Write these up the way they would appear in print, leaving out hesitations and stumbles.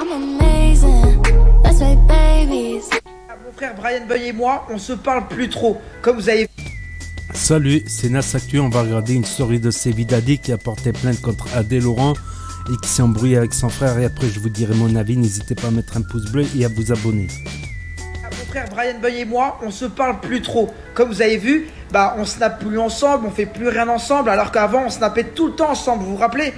I'm amazing. Let's make babies. Mon frère Brian Boy et moi, on se parle plus trop. Comme vous avez Salut, c'est Nas Actu. On va regarder une story de Sebi Daddy qui a porté plainte contre Adé Laurent et qui s'est embrouillé avec son frère. Et après, je vous dirai mon avis. N'hésitez pas à mettre un pouce bleu et à vous abonner. Mon frère Brian Boy et moi, on se parle plus trop. Comme vous avez vu, on snappe plus ensemble, on fait plus rien ensemble, alors qu'avant on snappait tout le temps ensemble, vous vous rappelez?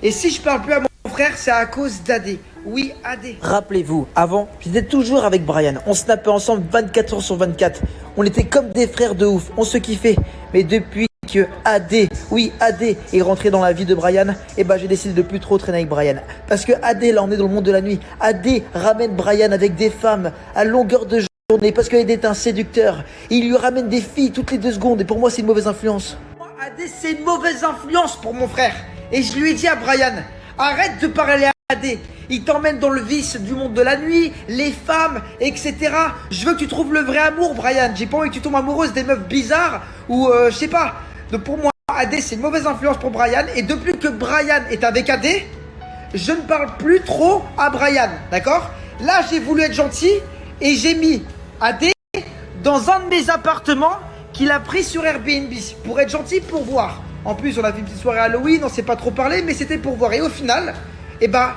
Et si je parle plus à mon frère, c'est à cause d'Adé. Oui, Adé. Rappelez-vous, avant, j'étais toujours avec Brian. On snappait ensemble 24 heures sur 24. On était comme des frères de ouf, on se kiffait. Mais depuis que Adé, oui Adé, est rentré dans la vie de Brian, j'ai décidé de plus trop traîner avec Brian. Parce que Adé, là on est dans le monde de la nuit. Adé ramène Brian avec des femmes à longueur de journée. Parce qu'Adé est un séducteur. Il lui ramène des filles toutes les 2 secondes. Et pour moi c'est une mauvaise influence. Adé c'est une mauvaise influence pour mon frère. Et je lui ai dit à Brian, arrête de parler à Adé. Il t'emmène dans le vice du monde de la nuit, les femmes, etc. Je veux que tu trouves le vrai amour, Brian. J'ai pas envie que tu tombes amoureuse des meufs bizarres ou je sais pas. Donc pour moi, Adé c'est une mauvaise influence pour Brian. Et depuis que Brian est avec Adé, je ne parle plus trop à Brian, d'accord? Là j'ai voulu être gentil et j'ai mis Adé dans un de mes appartements qu'il a pris sur Airbnb pour être gentil, pour voir. En plus on a fait une petite soirée Halloween, on s'est pas trop parlé, mais c'était pour voir. Et au final,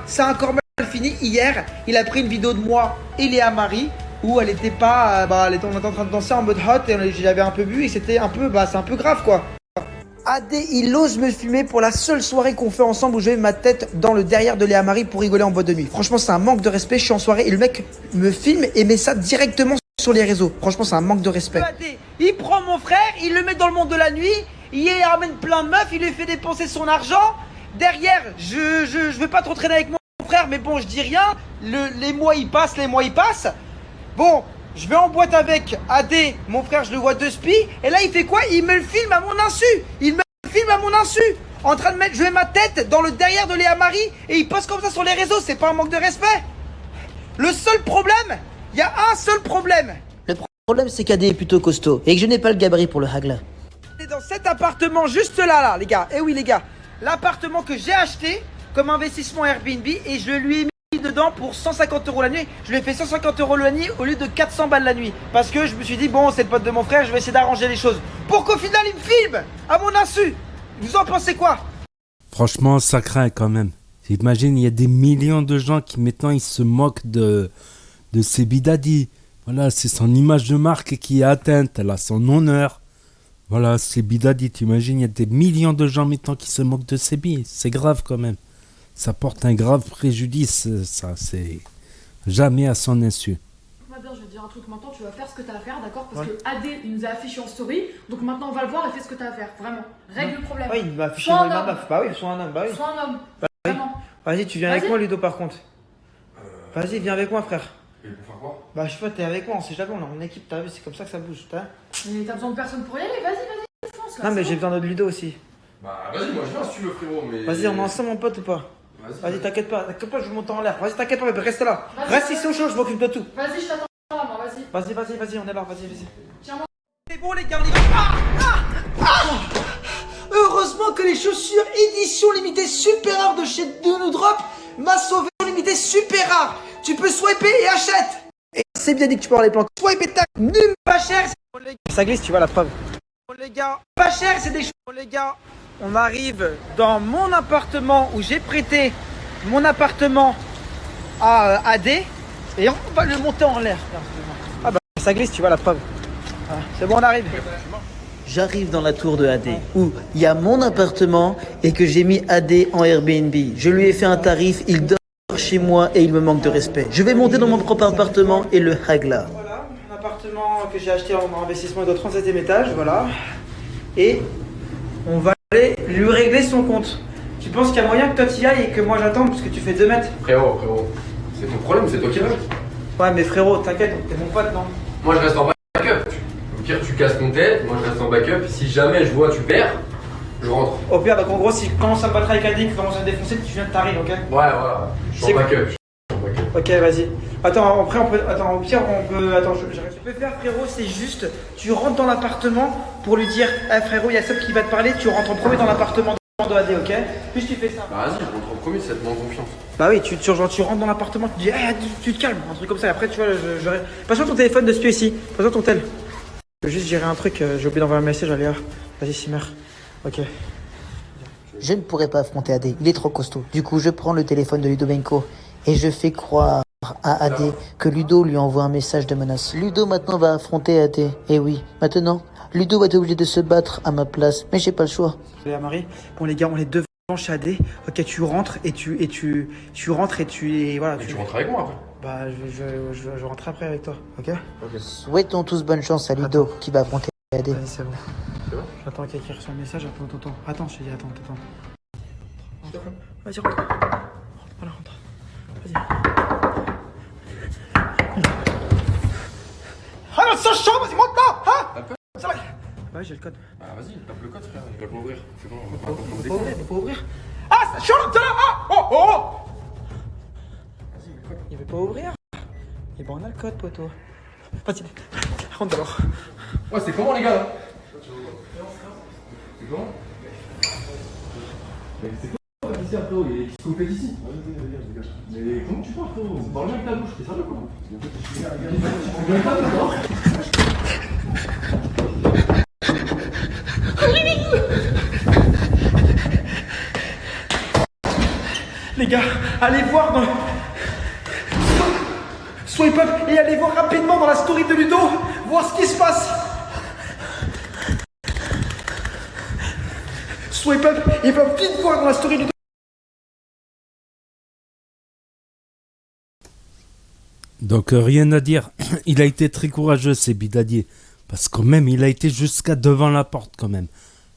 ça a encore mal fini. Hier, il a pris une vidéo de moi et Léa Marie où elle était pas, on était en train de danser en mode hot et j'avais un peu bu et c'était un peu, c'est un peu grave quoi. Adé, il ose me filmer pour la seule soirée qu'on fait ensemble où je mets ma tête dans le derrière de Léa Marie pour rigoler en boîte de nuit. Franchement, c'est un manque de respect. Je suis en soirée et le mec me filme et met ça directement sur les réseaux. Franchement, c'est un manque de respect. Adé, il prend mon frère, il le met dans le monde de la nuit, il ramène plein de meufs, il lui fait dépenser son argent. Derrière, je veux pas trop traîner avec mon frère, mais bon, je dis rien. Les mois ils passent. Bon, je vais en boîte avec Adé, mon frère, je le vois de spi. Et là, il fait quoi? Il me le filme à mon insu. En train de mettre, je mets ma tête dans le derrière de Léa Marie et il poste comme ça sur les réseaux. C'est pas un manque de respect? Le seul problème, il y a un seul problème. Le problème, c'est qu'Adé est plutôt costaud et que je n'ai pas le gabarit pour le hagla. C'est dans cet appartement juste là, les gars. Eh oui, les gars. L'appartement que j'ai acheté comme investissement Airbnb et je lui ai mis dedans pour 150 € la nuit. Je lui ai fait 150 € la nuit au lieu de 400 balles la nuit. Parce que je me suis dit, bon, c'est le pote de mon frère, je vais essayer d'arranger les choses. Pour qu'au final, il me filme à mon insu. Vous en pensez quoi? Franchement, ça craint quand même. J'imagine, il y a des millions de gens qui maintenant ils se moquent de Sebi Daddy. Voilà, c'est son image de marque qui est atteinte. Elle a son honneur. Voilà, Sebi Daddy, t'imagines, il y a des millions de gens maintenant qui se moquent de Sebi. C'est grave quand même. Ça porte un grave préjudice, ça, c'est jamais à son insu. Bien, je vais te dire un truc maintenant, tu vas faire ce que tu as à faire, d'accord? Parce que Adé, il nous a affiché en story, donc maintenant on va le voir et fais ce que tu as à faire, vraiment. Règle le problème. Oui, il m'a affiché moi et ma meuf. Bah oui, sois un homme, bah oui. Sois un homme, Bah oui. vraiment. Vas-y, tu viens avec moi, Ludo, par contre. Vas-y, viens avec moi, frère. Et pour faire quoi? Bah, je sais pas, t'es avec moi, on sait jamais, on est en équipe, t'as vu, c'est comme ça que ça bouge, t'as. Mais t'as besoin de personne pour y aller, vas-y, fonce là. Non, mais c'est j'ai bon. besoin de Ludo aussi. Bah vas-y, moi je viens si tu veux, frérot, mais... Vas-y, on est ensemble, mon pote, ou pas? Vas-y, t'inquiète pas, je vous monte en l'air. Vas-y, t'inquiète pas, mais reste là. Vas-y, Reste ici au chaud, je m'occupe de tout. Vas-y, je t'attends là, moi, vas-y. Vas-y, on est là, vas-y. Tiens-moi. C'est bon, les gars, on y va. Heureusement que les chaussures édition limitée super rare de chez Duno Drop m'a sauvé. Limitée super rare. Tu peux swiper et achète. Et c'est bien dit que tu peux avoir les plans. Swipe et tac, nul, pas cher. Ça glisse, tu vois la preuve. Bon, les gars, pas cher, c'est des choses. Bon, les gars, on arrive dans mon appartement où j'ai prêté mon appartement à Adé et on va le monter en l'air. Ah bah ça glisse, tu vois la preuve. Ah, c'est bon, on arrive. J'arrive dans la tour de Adé où il y a mon appartement et que j'ai mis Adé en Airbnb. Je lui ai fait un tarif, il dort chez moi et il me manque de respect. Je vais monter dans mon propre appartement et le hagla. Voilà, un appartement que j'ai acheté en investissement de 37e étage, voilà. Et on va aller lui régler son compte. Tu penses qu'il y a moyen que toi t'y ailles et que moi j'attende parce que tu fais 2 mètres? Frérot, c'est ton problème, c'est toi qui reste. Ouais, mais frérot, t'inquiète, t'es mon pote, non? Moi je reste en backup. Au pire, tu casses ton tête, moi je reste en backup. Si jamais je vois tu perds, je rentre. Au pire, donc en gros, si tu commences à me battre avec Adé, que tu commences à me défoncer, tu viens de t'arriver, ok? Ouais, voilà, je suis C'est en backup. Ok, vas-y. Attends, après on peut. Attends, au pire, on peut. Attends, j'arrête. Tu peux faire, frérot, c'est juste. Tu rentres dans l'appartement pour lui dire, frérot, il y a Seb qui va te parler. Tu rentres en premier dans l'appartement de AD, ok? Puis tu fais ça. Bah vas-y, je rentre en premier, ça te met en confiance. Bah oui, genre, tu rentres dans l'appartement, tu dis, hey, tu te calmes, un truc comme ça. Et après, tu vois, passe-moi ton téléphone de spion ici. Passe-moi ton tel. Je veux juste gérer un truc, j'ai oublié d'envoyer un message à Léa. Vas-y, Simer. Ok. Je ne pourrais pas affronter AD, il est trop costaud. Du coup, je prends le téléphone de Ludovenko et je fais croire à AD que Ludo lui envoie un message de menace. Ludo maintenant va affronter AD. Et oui, maintenant, Ludo va être obligé de se battre à ma place, mais j'ai pas le choix. Léa Marie, bon les gars, on est devant chez AD. Ok, tu rentres et tu rentres et voilà. Mais tu rentres avec moi après. Bah, je rentre après avec toi, ok? Souhaitons tous bonne chance à Ludo qui va affronter AD. Vas-y, c'est bon. C'est bon? J'attends quelqu'un reçoit le message, attends. Attends, je te dis, attends. Vas-y, rentre. Voilà, rentre. Vas-y. Ah non, ça chaud, vas-y, monte là, hein? T'as peur? Ça va. Ouais, j'ai le code. Bah vas-y, tape le code frère, il va pas ouvrir. C'est bon, on va Faut découvrir. pas ouvrir. Ah, c'est chaud, là, ah! Oh! Vas-y, le code. Il veut pas ouvrir. Et ben, on a le code, poteau. Vas-y, rentre d'abord. Ouais, c'est comment les gars là? C'est comment? Mais c'est quoi ici un peu? Il y a qui se complète ici? Mais comment tu parles frérot? C'est pas avec ta bouche, t'es sérieux quoi? Les gars, allez voir dans... Swipe up et allez voir rapidement dans la story de Ludo, voir ce qui se passe. Swipe up, il va vite voir dans la story de Ludo. Donc rien à dire, il a été très courageux, c'est Bidadier. Parce que quand même, il a été jusqu'à devant la porte quand même.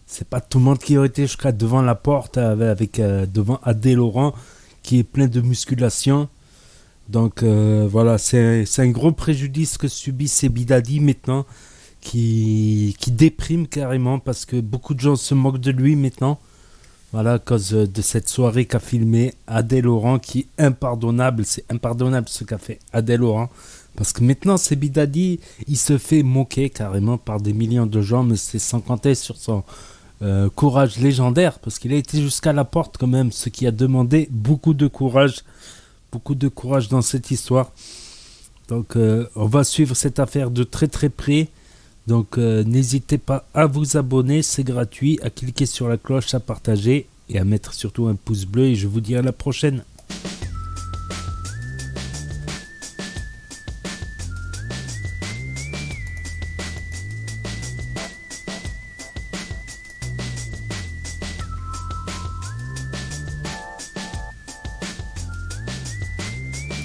C'est pas tout le monde qui aurait été jusqu'à devant la porte avec devant Adé Laurent qui est plein de musculation. Donc voilà, c'est un gros préjudice que subit Sebidadi maintenant, qui déprime carrément parce que beaucoup de gens se moquent de lui maintenant. Voilà, à cause de cette soirée qu'a filmé Adé Laurent qui est impardonnable. C'est impardonnable ce qu'a fait Adé Laurent. Parce que maintenant, Sebidadi, il se fait moquer carrément par des millions de gens, mais c'est sans compter sur son courage légendaire, parce qu'il a été jusqu'à la porte quand même, ce qui a demandé beaucoup de courage dans cette histoire. Donc on va suivre cette affaire de très très près. Donc n'hésitez pas à vous abonner, c'est gratuit, à cliquer sur la cloche, à partager et à mettre surtout un pouce bleu, et je vous dis à la prochaine.